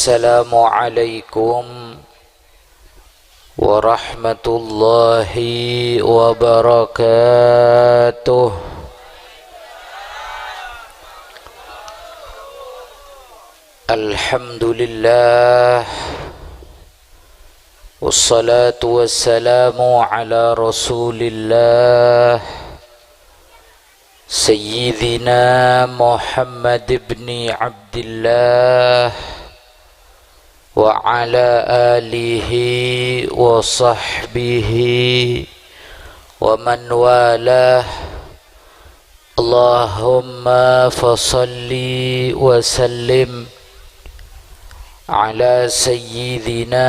Assalamualaikum warahmatullahi wabarakatuh. Alhamdulillah, wassalatu wassalamu ala rasulillah Sayyidina Muhammad ibn Abdillah wa ala alihi wa sahbihi wa man walah. Allahumma fasalli wa sallim ala Sayyidina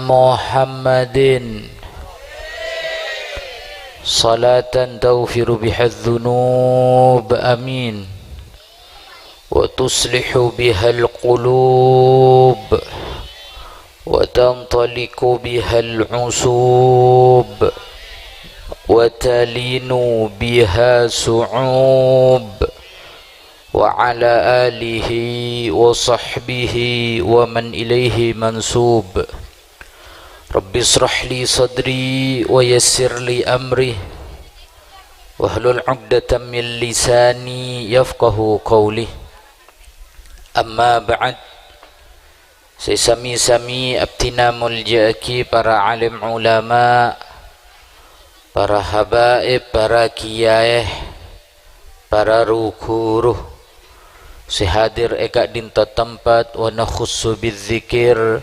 Muhammadin salatan tawfiru bihadz dzunub, amin, wa tuslihu bihal qulub wa tantaliku bihal usub wa talinu biha su'ub wa ala alihi wa sahbihi wa man ilaihi mansub. Rabbi israh li sadri wa yassir li amri wahlul 'uqdatam min lisani yafqahu qawli. Amma ba'd. Sesami-sami abtina muljaki para alim ulama, para habaib, para kiai, para rukuruh sehadir eka dinta tempat wa nakhussu bidzikir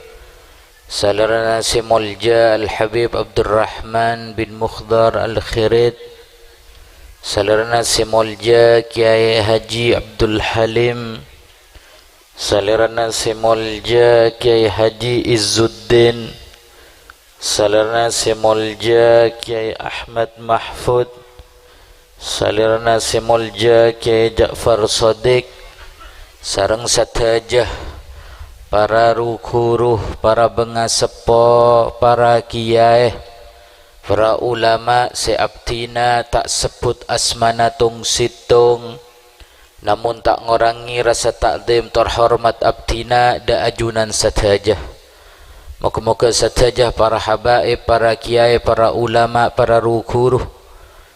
salarana simulja Al-Habib Abdurrahman bin Mukhdar Al-Khirid, salarana simulja Kiai Haji Abdul Halim, salarana simulja Kiai Haji Izzuddin, salarana simulja Kiai Ahmad Mahfud, salarana simulja Kiai Ja'far Shadiq, sareng satajah para rukuruh, para bengasepo, para kiai, para ulama seabtina tak sebut asmana tung situng, namun tak ngorangi rasa takdim terhormat abtina da ajunan satajah. Moga-moga satajah para habaib, para kiai, para ulama, para rukuruh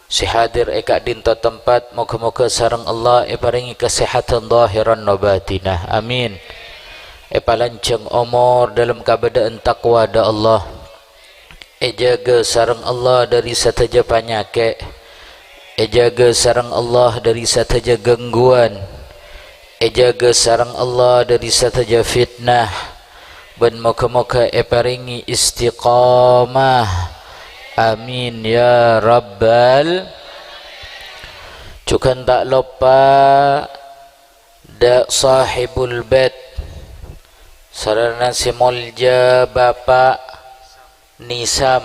sehadir eka dinta tempat, moga-moga sareng Allah paringi kesehatan zahiran wa batinah, amin. Palanceng umur dalam keadaan takwa da Allah, jaga sareng Allah dari sataja penyakit, jaga sareng Allah dari sataja gangguan, jaga sareng Allah dari sataja fitnah, dan moga-moga paringi istiqamah, amin ya rabbal. Cukan tak lupa da sahibul bait, sarana simulja Bapak Nisam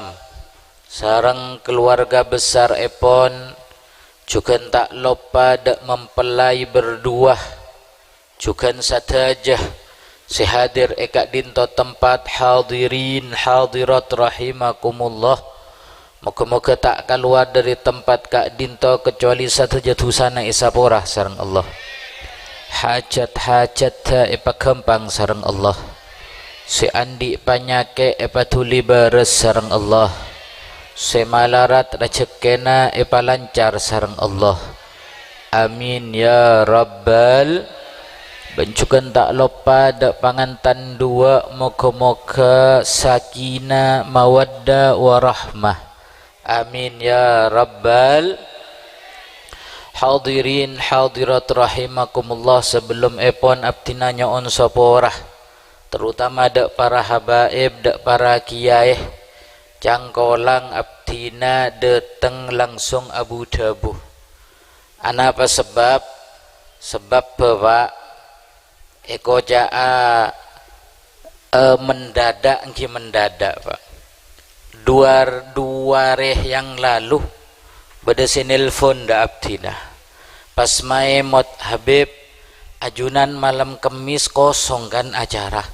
sarang keluarga besar epon, juga tak lupa dak mempelai berdua, juga satajah sehadir eka dinto tempat hadirin hadirat rahimakumullah. Moga-moga tak keluar dari tempat kak dinto kecuali satajah husana isapora sareng Allah. Hajat-hajat ta gampang sareng Allah. Si andi panyake tuli beres sareng Allah. Si malarat rezekena lancar sareng Allah, amin ya rabbal. Bencukan tak lupa dak pangantan dua, moga-moga sakinah mawaddah warahmah, amin ya rabbal. Hadirin hadirat rahimakumullah, sebelum epon abtina nyoon soporah, terutama dak para habaib, dak para kiai, cangkolang abtina dateng langsung Abu Dhabi. Ana apa sebab? Sebab bahwa eko jaa mendadak Pak. Dua reh yang lalu bada sinilfon da abdina pas mae mot Habib ajunan malam Kemis kosong kan acara.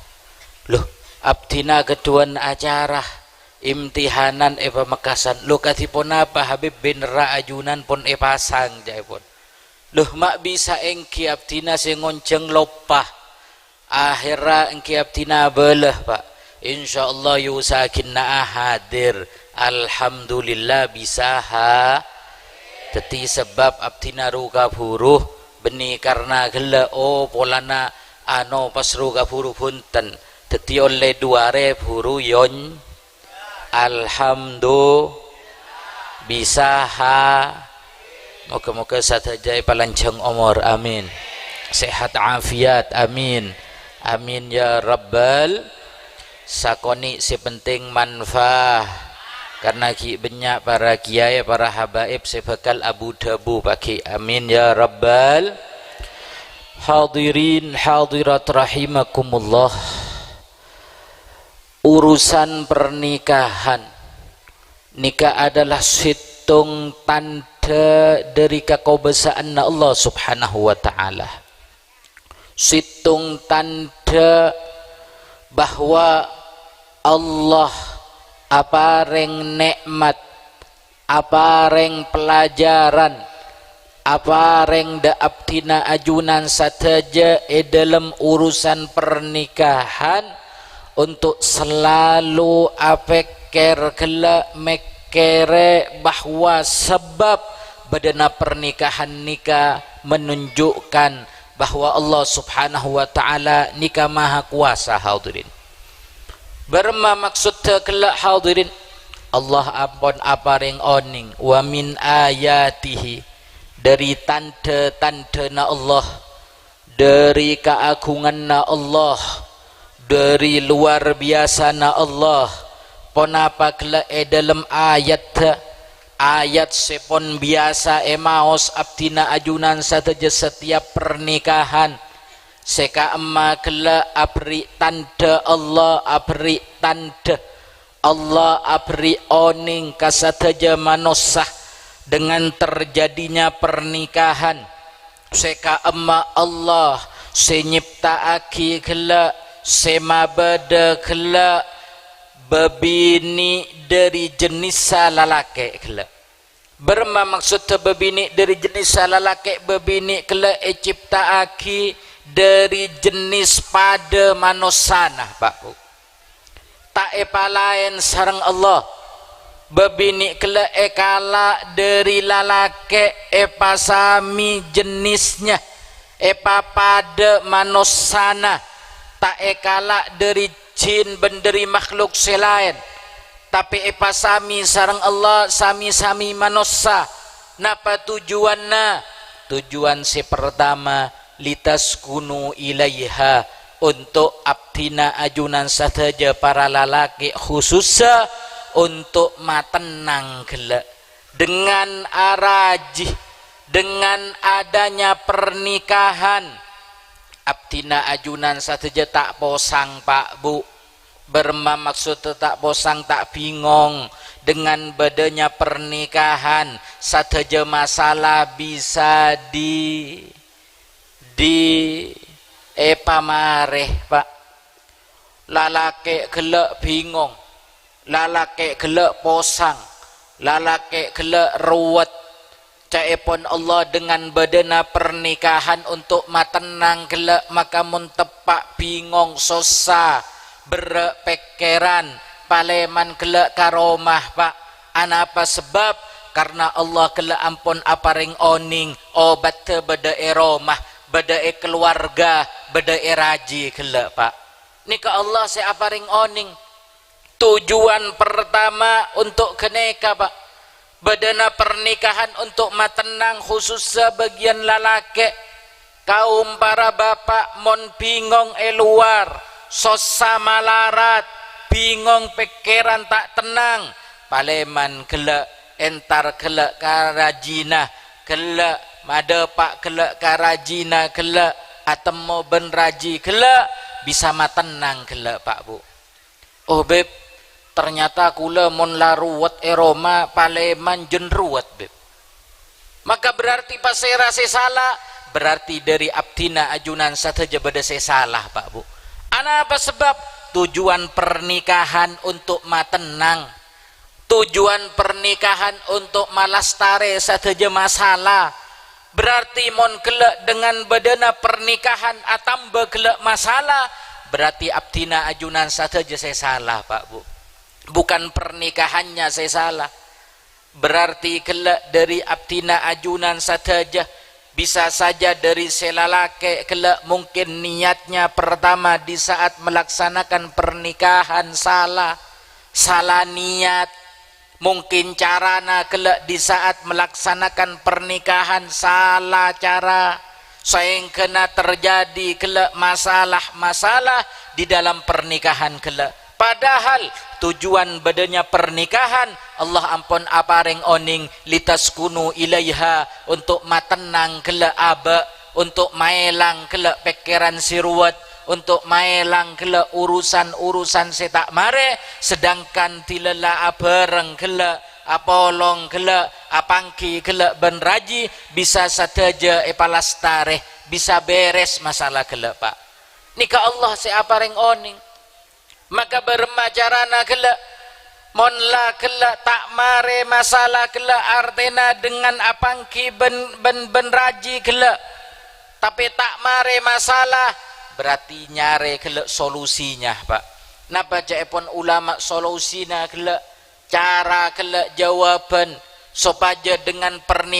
Loh, abdina keduan acara imtihanan pamekasan. Loh katipun apa Habib bin Ra ajunan pun pasang jaipun. Loh mak bisa engki abdina sing ngonceng lopah akhirnya engki abtina belah Pak, insyaallah yusakinna hadir, alhamdulillah bisa ha teti sebab abtina ruga buruh beni karena gela polana ano pas ruga buruh punten teti oleh duare buruh yon alhamdulillah bisa ha. Moga-moga satajai palancang umur, amin. Sehat afiat, amin. Amin ya rabbal. Sakoni si penting manfaat. Karena ki banyak para kiai, para habaib sebekal abu dabu bagi, amin ya rabbal. Hadirin hadirat rahimakumullah. Urusan pernikahan, nikah adalah situng tanda dari kekobesaan Allah subhanahu wa ta'ala, situng tanda bahwa Allah apareng nikmat, apareng pelajaran, apareng daabtina ajunan saja dalam urusan pernikahan untuk selalu apeker kelak mekere bahwa sebab badana pernikahan nikah menunjukkan bahwa Allah subhanahu wa ta'ala nikah maha kuasa. Hadirin berma maksud kelak hadirin, Allah ampun aparing oning wa min ayatihi, dari tanda-tanda na Allah, dari keagungan na Allah, dari luar biasa na Allah. Ponapa kelak dalam ayat sepon biasa emaos abtina ajunan saja setiap pernikahan seka emma kela abri tanda Allah, abri tanda Allah, abri oning kasataja manusia dengan terjadinya pernikahan seka emma Allah senyiptaaki kela semabada kela bebini dari jenis lalaki kela. Berma maksud bebini dari jenis lalaki, bebini kela ciptaaki dari jenis pada manusana Pak. Tak lain sareng Allah. Bebini kela kala dari lalaki pasami jenisnya pada manusana, tak kala dari jin benderi makhluk selain, tapi sami sarang Allah, sami-sami manusia. Napa tujuanna? Tujuan si pertama litaskunu ilaiha, untuk abdina ajunan saja para lalaki khususnya untuk matenang gelak dengan arajih, dengan adanya pernikahan abdina ajunan saja tak posang Pak Bu. Berma maksud tak posang, tak bingung dengan badanya pernikahan saja masalah bisa di pamareh Pak. Lalaki gelak bingung, lalaki gelak posang, lalaki gelak ruwet. Caipun Allah dengan badana pernikahan untuk matenang gelak, maka mun tepak bingung susah berpekeran paleman gelak karomah Pak. Anapa sebab? Karena Allah gelak ampun aparing oning obat beda eromah, beda keluarga, beda raji gelak Pak. Nika Allah saya aparing oning. Tujuan pertama untuk keneka Pak, badana pernikahan untuk matenang khususnya bagian lalaki. Kaum para bapak mon bingung luar sosa malarat, bingung pikiran tak tenang, paleman gelak entar gelak karajina gelak madepak gelak karajina gelak atemo ben raji gelak bisa matenang gelak Pak Bu. Oh beb, ternyata kula mon laruwet eroma paleman jenruwet beb. Maka berarti pas saya rasa salah, berarti dari abdina ajunan saja beda saya salah Pak Bu. Apa sebab? Tujuan pernikahan untuk matenang, tujuan pernikahan untuk malastare saja masalah. berarti mon kelak dengan badana pernikahan atamba kelak masalah, berarti abdina ajunan saja saya salah Pak Bu, bukan pernikahannya saya salah. Berarti kelak dari abdina ajunan saja, bisa saja dari selalake kelak mungkin niatnya pertama di saat melaksanakan pernikahan salah niat, mungkin carana kelak di saat melaksanakan pernikahan salah cara, sehingga terjadi kelak masalah di dalam pernikahan kelak. Padahal tujuan badannya pernikahan Allah ampun apareng oning litaskunu ilaiha, untuk matenang kelak aba, untuk maelang kelak pikiran siruat, untuk maelang kelak urusan-urusan setak mare, sedangkan tilala abareng kelak apolong kelak apangki kelak benraji bisa saja epalastare, bisa beres masalah kelak Pak. Nika Allah seapareng oning. Maka bermacarana kelak monla kelak tak mare masalah kelak artena dengan apangki ben raji kelak, tapi tak mare masalah berarti nyare kelak solusinya Pak. Napa jaepon ulama solusinya kelak cara kelak jawaban supaya dengan pernikahan